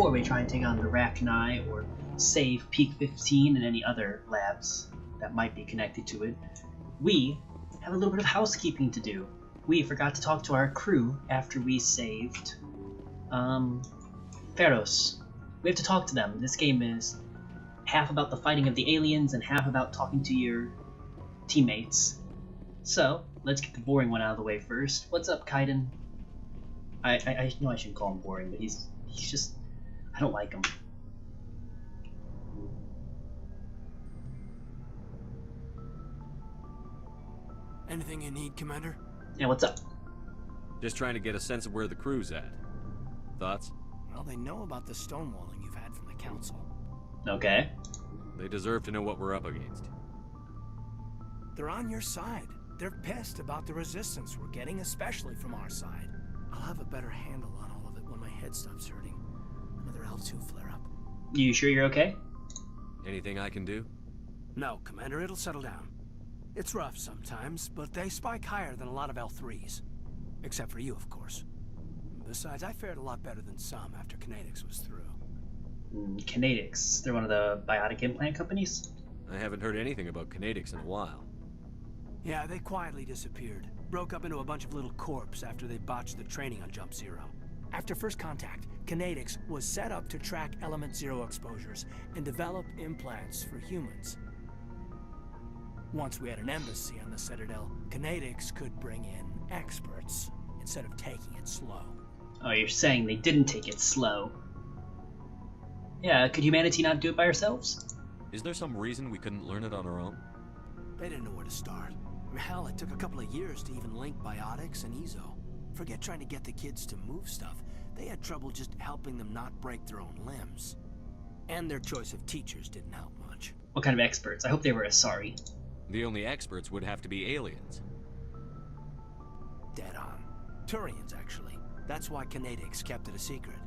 before we try and take on the Rachni or save Peak 15 and any other labs that might be connected to it, we have a little bit of housekeeping to do. We forgot to talk to our crew after we saved Pharaohs. We have to talk to them. This game is half about the fighting of the aliens and half about talking to your teammates. So, let's get the boring one out of the way first. What's up, Kaiden? I know I shouldn't call him boring, but he's just... I don't like him. Anything you need, Commander? Yeah, what's up? Just trying to get a sense of where the crew's at. Thoughts? Well, they know about the stonewalling you've had from the Council. Okay. They deserve to know what we're up against. They're on your side. They're pissed about the resistance we're getting, especially from our side. I'll have a better handle on all of it when my head stops hurting. Another L2 flare-up. You sure you're okay? Anything I can do? No, Commander, it'll settle down. It's rough sometimes, but they spike higher than a lot of L3s. Except for you, of course. Besides, I fared a lot better than some after Kinetics was through. Kinetics. They're one of the biotic implant companies? I haven't heard anything about Kinetics in a while. Yeah, they quietly disappeared. Broke up into a bunch of little corps after they botched the training on Jump Zero. After first contact, Kinetics was set up to track Element Zero exposures and develop implants for humans. Once we had an embassy on the Citadel, Kinetics could bring in experts instead of taking it slow. Oh, you're saying they didn't take it slow. Yeah, could humanity not do it by ourselves? Is there some reason we couldn't learn it on our own? They didn't know where to start. Hell, it took a couple of years to even link biotics and EZO. Forget trying to get the kids to move stuff. They had trouble just helping them not break their own limbs. And their choice of teachers didn't help much. What kind of experts? I hope they were Asari. The only experts would have to be aliens. Dead on. Turians, actually. That's why Kinetics kept it a secret.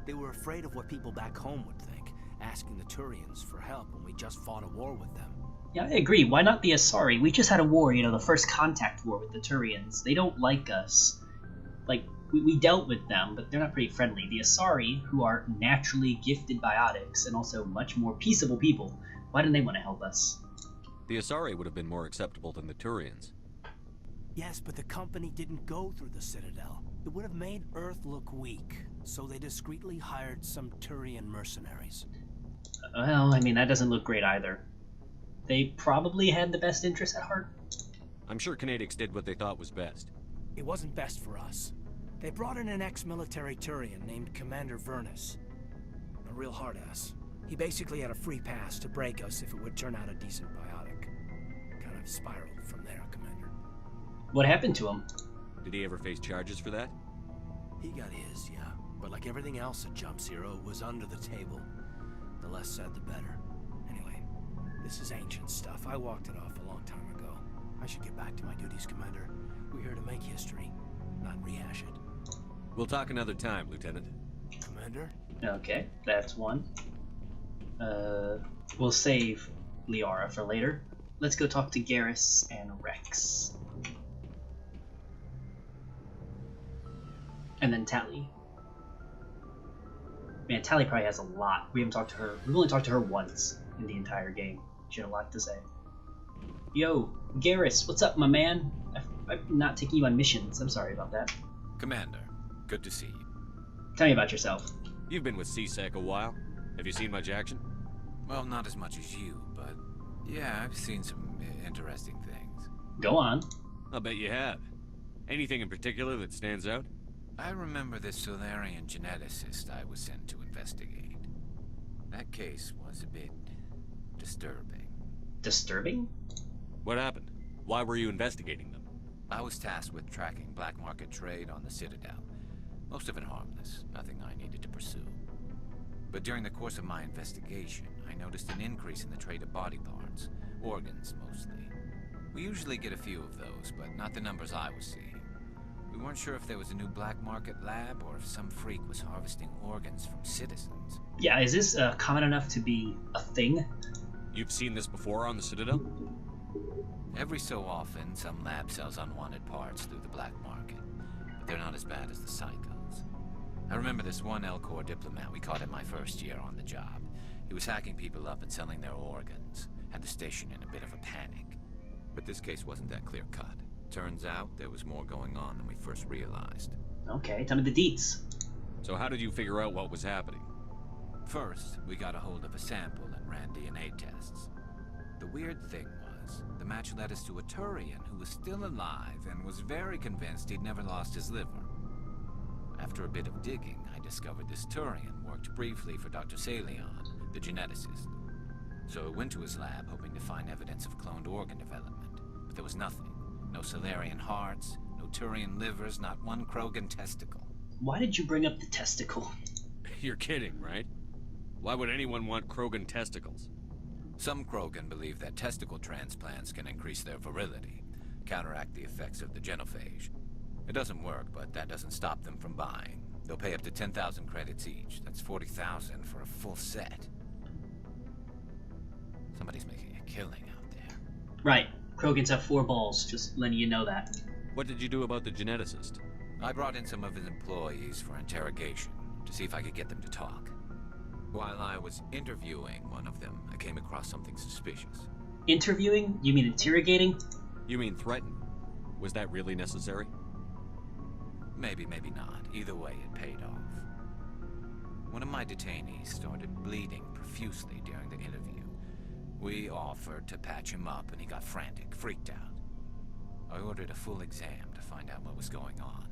They were afraid of what people back home would think, asking the Turians for help when we just fought a war with them. Yeah, I agree. Why not the Asari? We just had a war, the first contact war with the Turians. They don't like us. Like, we dealt with them, but they're not pretty friendly. The Asari, who are naturally gifted biotics and also much more peaceable people, why didn't they want to help us? The Asari would have been more acceptable than the Turians. Yes, but the company didn't go through the Citadel. It would have made Earth look weak, so they discreetly hired some Turian mercenaries. Well, I mean, that doesn't look great either. They probably had the best interests at heart. I'm sure Kinetics did what they thought was best. It wasn't best for us. They brought in an ex-military Turian named Commander Vernus. A real hard-ass. He basically had a free pass to break us if it would turn out a decent biotic. Kind of spiraled from there, Commander. What happened to him? Did he ever face charges for that? He got his, yeah. But like everything else at Jump Zero, it was under the table. The less said, the better. Anyway, this is ancient stuff. I walked it off a long time ago. I should get back to my duties, Commander. We're here to make history, not rehash it. We'll talk another time, Lieutenant. Commander? Okay, that's one. We'll save Liara for later. Let's go talk to Garrus and Wrex. And then Tali. Man, Tali probably has a lot. We haven't talked to her. We've only talked to her once in the entire game. She had a lot to say. Yo, Garrus, what's up, my man? I'm not taking you on missions. I'm sorry about that. Commander, good to see you. Tell me about yourself. You've been with CSEC a while. Have you seen much action? Well, not as much as you, but yeah, I've seen some interesting things. Go on. I'll bet you have. Anything in particular that stands out? I remember the Tsundere geneticist I was sent to investigate. That case was a bit disturbing. Disturbing? What happened? Why were you investigating them? I was tasked with tracking black market trade on the Citadel. Most of it harmless, nothing I needed to pursue. But during the course of my investigation, I noticed an increase in the trade of body parts, organs mostly. We usually get a few of those, but not the numbers I was seeing. We weren't sure if there was a new black market lab or if some freak was harvesting organs from citizens. Yeah, is this common enough to be a thing? You've seen this before on the Citadel? Every so often, some lab sells unwanted parts through the black market, but they're not as bad as the psychos. I remember this one L-Corps diplomat we caught in my first year on the job. He was hacking people up and selling their organs. Had the station in a bit of a panic. But this case wasn't that clear-cut. Turns out there was more going on than we first realized. Okay, tell me the deets. So how did you figure out what was happening? First, we got a hold of a sample and ran DNA tests. The weird thing was, the match led us to a Turian who was still alive and was very convinced he'd never lost his liver. After a bit of digging, I discovered this Turian worked briefly for Dr. Salion, the geneticist. So I went to his lab hoping to find evidence of cloned organ development, but there was nothing. No Salarian hearts, no Turian livers, not one Krogan testicle. Why did you bring up the testicle? You're kidding, right? Why would anyone want Krogan testicles? Some Krogan believe that testicle transplants can increase their virility, counteract the effects of the genophage. It doesn't work, but that doesn't stop them from buying. They'll pay up to 10,000 credits each. That's 40,000 for a full set. Somebody's making a killing out there. Right. Krogans have 4 balls, just letting you know that. What did you do about the geneticist? I brought in some of his employees for interrogation, to see if I could get them to talk. While I was interviewing one of them, I came across something suspicious. Interviewing? You mean interrogating? You mean threaten? Was that really necessary? Maybe, maybe not. Either way, it paid off. One of my detainees started bleeding profusely during the interview. We offered to patch him up, and he got frantic, freaked out. I ordered a full exam to find out what was going on.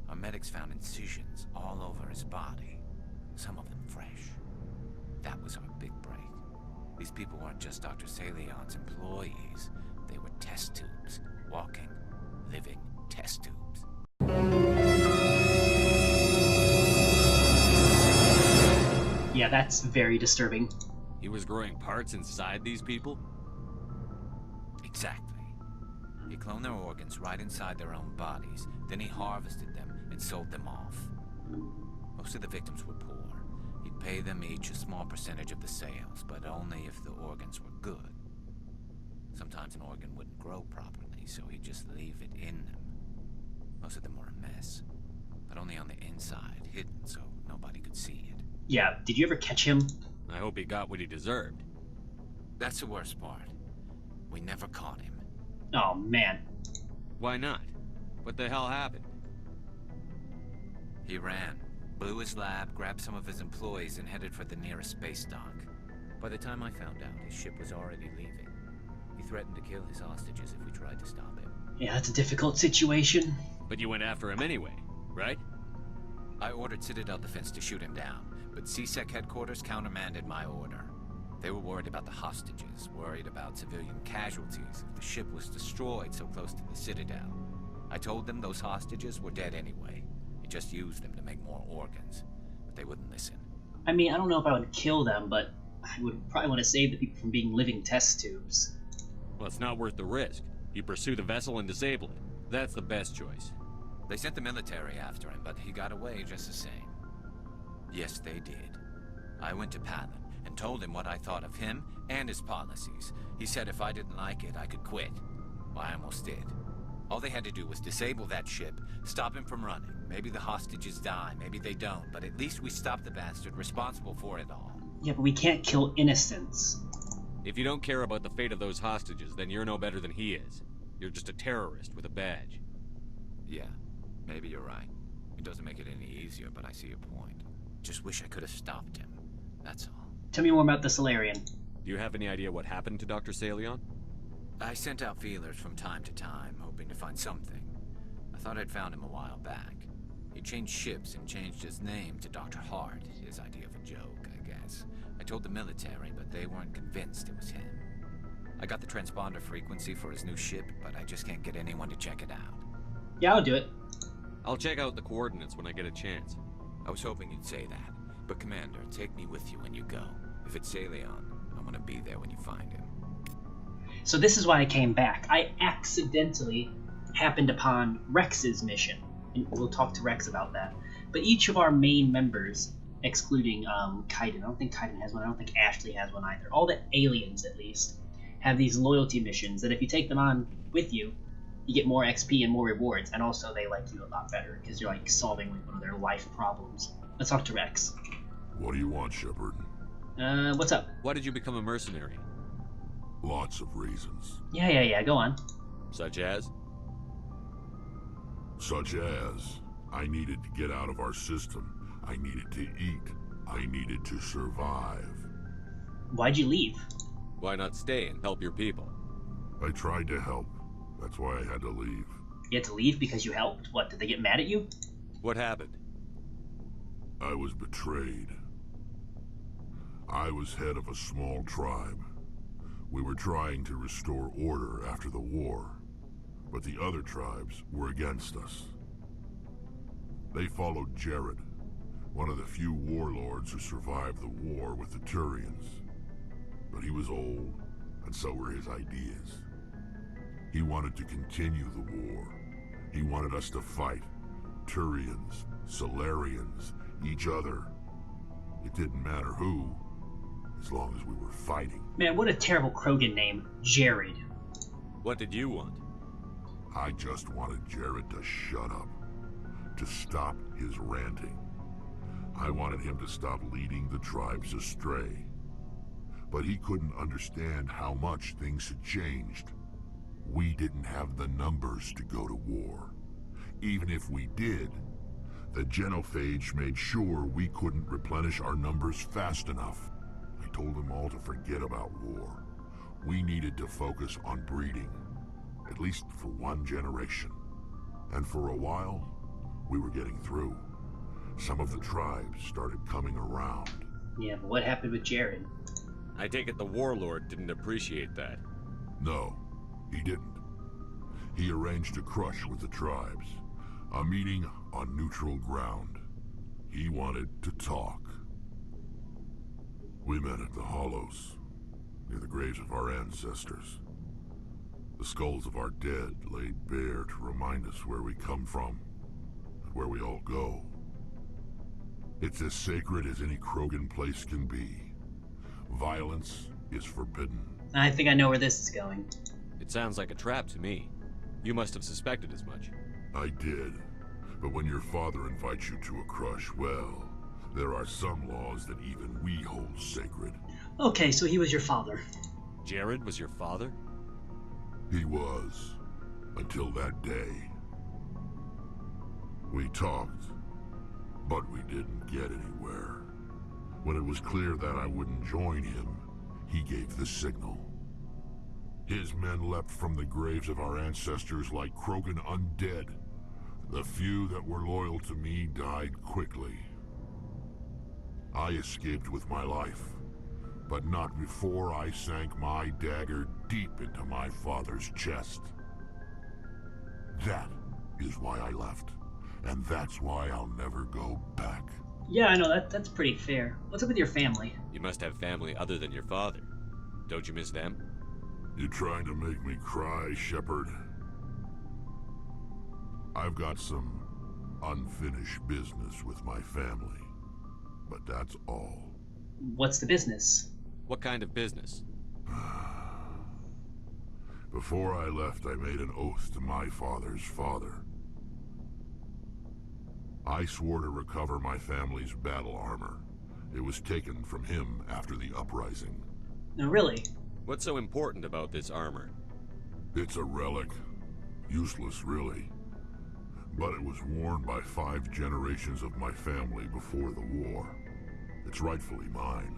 Our medics found incisions all over his body, some of them fresh. That was our big break. These people weren't just Dr. Salion's employees. They were test tubes. Walking, living test tubes. Yeah, that's very disturbing. He was growing parts inside these people? Exactly. He cloned their organs right inside their own bodies, then he harvested them and sold them off. Most of the victims were poor. He'd pay them each a small percentage of the sales, but only if the organs were good. Sometimes an organ wouldn't grow properly, so he'd just leave it in them. Most of them were a mess, but only on the inside, hidden so nobody could see it. Yeah, did you ever catch him? I hope he got what he deserved. That's the worst part. We never caught him. Oh, man. Why not? What the hell happened? He ran, blew his lab, grabbed some of his employees, and headed for the nearest space dock. By the time I found out, his ship was already leaving. He threatened to kill his hostages if we tried to stop him. Yeah, that's a difficult situation. But you went after him anyway, right? I ordered Citadel Defense to shoot him down, but CSEC headquarters countermanded my order. They were worried about the hostages, worried about civilian casualties if the ship was destroyed so close to the Citadel. I told them those hostages were dead anyway. He just used them to make more organs, but they wouldn't listen. I mean, I don't know if I would kill them, but I would probably want to save the people from being living test tubes. Well, it's not worth the risk. You pursue the vessel and disable it. That's the best choice. They sent the military after him, but he got away just the same. Yes, they did. I went to Palin and told him what I thought of him and his policies. He said if I didn't like it, I could quit. Well, I almost did. All they had to do was disable that ship, stop him from running. Maybe the hostages die, maybe they don't, but at least we stopped the bastard responsible for it all. Yeah, but we can't kill innocents. If you don't care about the fate of those hostages, then you're no better than he is. You're just a terrorist with a badge. Yeah, maybe you're right. It doesn't make it any easier, but I see your point. Just wish I could have stopped him. That's all. Tell me more about the Salarian. Do you have any idea what happened to Dr. Salion? I sent out feelers from time to time, hoping to find something. I thought I'd found him a while back. He changed ships and changed his name to Dr. Hart, his idea of a joke, I guess. I told the military, but they weren't convinced it was him. I got the transponder frequency for his new ship, but I just can't get anyone to check it out. Yeah, I'll do it. I'll check out the coordinates when I get a chance. I was hoping you'd say that. But Commander, take me with you when you go. If it's Salion, I want to be there when you find him. So this is why I came back. I accidentally happened upon Wrex's mission. And we'll talk to Wrex about that. But each of our main members, excluding Kaiden, I don't think Kaiden has one, I don't think Ashley has one either. All the aliens, at least, have these loyalty missions that if you take them on with you, you get more XP and more rewards, and also they like you a lot better because you're like solving like one of their life problems. Let's talk to Wrex. What do you want, Shepard? What's up? Why did you become a mercenary? Lots of reasons. Yeah, go on. Such as? Such as, I needed to get out of our system. I needed to eat. I needed to survive. Why'd you leave? Why not stay and help your people? I tried to help. That's why I had to leave. You had to leave because you helped? What, did they get mad at you? What happened? I was betrayed. I was head of a small tribe. We were trying to restore order after the war, but the other tribes were against us. They followed Jared, one of the few warlords who survived the war with the Turians. But he was old, and so were his ideas. He wanted to continue the war. He wanted us to fight. Turians, Solarians, each other. It didn't matter who, as long as we were fighting. Man, what a terrible Krogan name. Jared. What did you want? I just wanted Jared to shut up, to stop his ranting. I wanted him to stop leading the tribes astray. But he couldn't understand how much things had changed. We didn't have the numbers to go to war. Even if we did, the genophage made sure we couldn't replenish our numbers fast enough. I told them all to forget about war. We needed to focus on breeding, at least for one generation. And for a while, we were getting through. Some of the tribes started coming around. Yeah, but what happened with Jared? I take it the warlord didn't appreciate that. No, he didn't. He arranged a crush with the tribes. A meeting on neutral ground. He wanted to talk. We met at the Hollows, near the graves of our ancestors. The skulls of our dead laid bare to remind us where we come from, and where we all go. It's as sacred as any Krogan place can be. Violence is forbidden. I think I know where this is going. It sounds like a trap to me. You must have suspected as much. I did. But when your father invites you to a crush, well, there are some laws that even we hold sacred. Okay, so he was your father. Jared was your father? He was. Until that day. We talked, but we didn't get anywhere. When it was clear that I wouldn't join him, he gave the signal. His men leapt from the graves of our ancestors like Krogan undead. The few that were loyal to me died quickly. I escaped with my life, but not before I sank my dagger deep into my father's chest. That is why I left, and that's why I'll never go back. Yeah, I know, that's pretty fair. What's up with your family? You must have family other than your father. Don't you miss them? You trying to make me cry, Shepard? I've got some unfinished business with my family, but that's all. What's the business? What kind of business? Before I left, I made an oath to my father's father. I swore to recover my family's battle armor. It was taken from him after the uprising. No, really? What's so important about this armor? It's a relic. Useless, really. But it was worn by 5 generations of my family before the war. It's rightfully mine.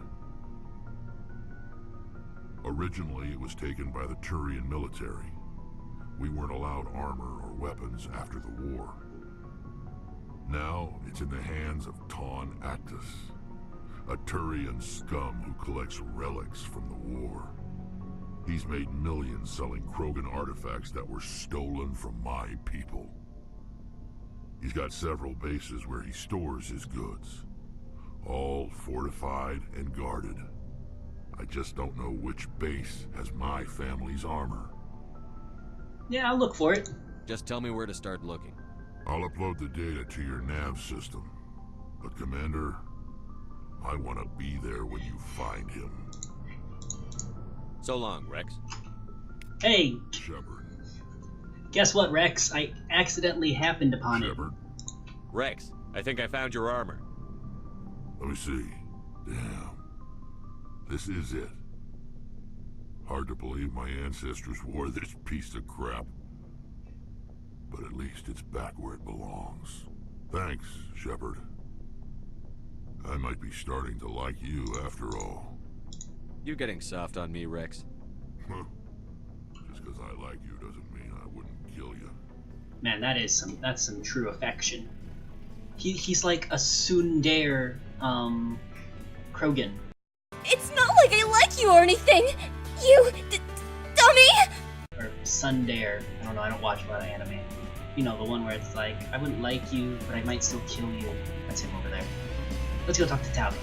Originally, it was taken by the Turian military. We weren't allowed armor or weapons after the war. Now, it's in the hands of Ton Actus, a Turian scum who collects relics from the war. He's made millions selling Krogan artifacts that were stolen from my people. He's got several bases where he stores his goods, all fortified and guarded. I just don't know which base has my family's armor. Yeah, I'll look for it. Just tell me where to start looking. I'll upload the data to your nav system. But Commander, I want to be there when you find him. So long, Wrex. Hey, Shepard. Guess what, Wrex? I accidentally happened upon it. Shepard, Wrex, I think I found your armor. let me see. Damn. This is it. Hard to believe my ancestors wore this piece of crap. But at least it's back where it belongs. Thanks, Shepard. I might be starting to like you after all. You getting soft on me, Wrex? Just because I like you doesn't mean I wouldn't kill you. Man, that's some true affection. He's like a Tsundere, Krogan. It's not like I like you or anything! You... dummy! Or Tsundere. I don't know, I don't watch a lot of anime. You know, the one where it's like, I wouldn't like you, but I might still kill you. That's him over there. Let's go talk to Tally.